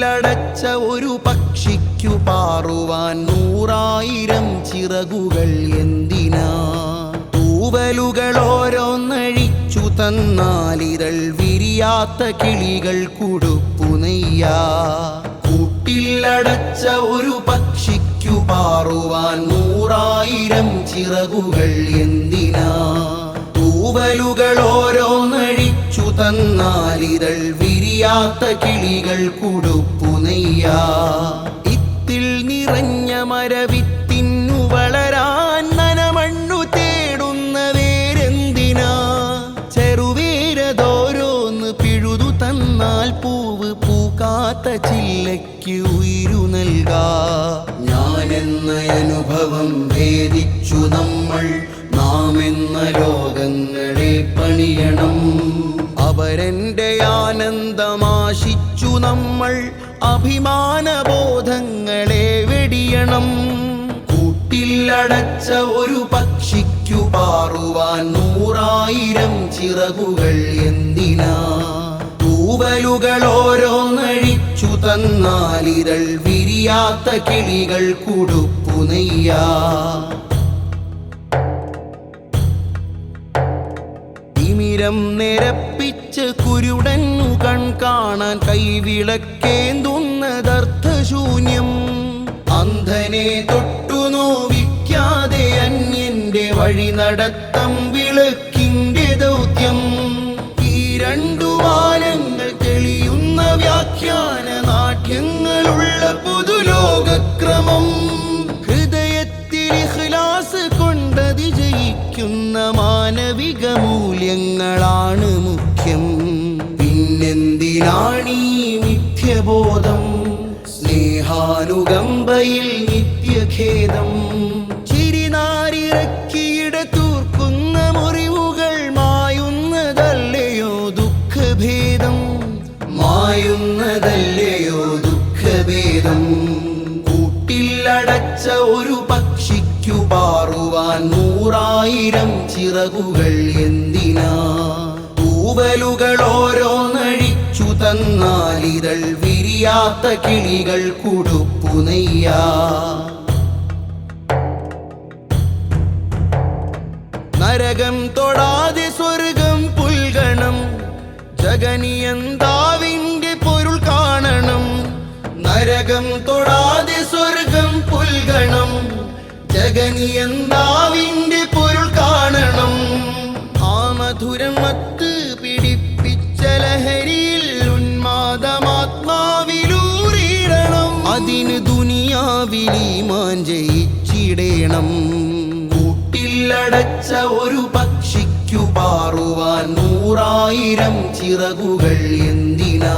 കൂട്ടിലടച്ച ഒരു പക്ഷിക്കു പാറുവാൻ 100,000 ചിറകുകൾ എന്തിനാ? തൂവലുകൾ ഓരോന്നഴിച്ചു തന്നാലിതൾ വിരിയാത്ത കിളികൾ കുടുപ്പു നെയ്യാ. കൂട്ടിലടച്ച ഒരു പക്ഷിക്കു പാറുവാൻ 100,000 ചിറകുകൾ എന്തിനാ? തൂവലുകൾ ഓരോന്നഴിച്ചു തന്നാലിതൾ വിരിയാത്ത കിളികൾ കുടുപ്പു നെയ്യാ. ഇത്തിൽ നിറഞ്ഞ മരവിത്തിന്നു വളരാൻ നനമണ്ണു തേടുന്ന വേരെന്തിനാ? ചെറുവേരതോരോന്ന് പിഴുതു തന്നാൽ പൂവ് പൂക്കാത്ത ചില്ലയ്ക്ക് ഉയിരു നൽകാ. ഞാനെന്ന അനുഭവം ഭേദിച്ചു നമ്മൾ നാം എന്ന ലോകങ്ങളെ പണിയണം. അവരെന്റെ ആനന്ദമാശിച്ചു നമ്മൾ അഭിമാനബോധങ്ങളെ വെടിയണം. കൂട്ടിലടച്ച ഒരു പക്ഷിക്കു പാറുവാൻ 100,000 ചിറകുകൾ എന്തിനാ? തൂവലുകൾ ഓരോന്നഴിച്ചു തന്നാലിതൾ വിരിയാത്ത കിളികൾ കുടുപ്പു നെയ്യാ. തിമിരം നിരപ്പിച്ച് കുരുടന്നു കാണാൻ കൈവിളക്കേന്തുന്നതർത്ഥശൂന്യം. അന്ധനെ തൊട്ടു നോവിക്കാതെ അന്യന്റെ വഴി നടത്തം വിളക്കിന്റെ ദൗത്യം. ഈ 2 വാലങ്ങൾ തെളിയുന്ന വ്യാഖ്യാന നാട്യങ്ങളുള്ള പുതുലോകക്രമം. ഹൃദയത്തിൽ ഇഖ്ലാസ് കൊണ്ടതി ജയിക്കുന്ന മാനവിക മൂല്യങ്ങളാണ് മുഖ്യം. പിന്നെന്തിനാണീ മിഥ്യബോധം? സ്നേഹാനുകമ്പയിൽ നിത്യഖേദം. ചിരിനാരിറക്കിയിട തൂർക്കുന്ന മുറിവുകൾ മായുന്നതല്ലയോ ദുഃഖഭേദം? മായുന്നതല്ലയോ ദുഃഖഭേദം? കൂട്ടിലടച്ച ഒരു പക്ഷിക്കു പാറുവാൻ 100,000 ചിറകുകൾ എന്തിനാ? തൂവലുകൾ ഓരോന്നഴിച്ചു തന്നാലിതൾ വിരിയാത്ത കിളികൾ കുടുപ്പു നെയ്യാ. നരകം തൊടാതെ സ്വർഗം പുൽകണം. ജഗനിയന്താവിന്റെ പൊരുൾ കാണണം. നരകം തൊടാതെ സ്വർഗം പുൽകണം. ജഗനിയന്താവിന്റെ പൊരുൾ കാണണം. ആ മധുരം മത്ത് പിടിപ്പിച്ച ലഹരിയിൽ ഉന്മാദമാത്മാവിലൂറിയിടണം. അതിന് ദുനിയാവിൽ ഈമാൻ ജയിച്ചിടേണം. കൂട്ടിലടച്ച ഒരു പക്ഷിക്കു പാറുവാൻ 100,000 ചിറകുകൾ എന്തിനാ?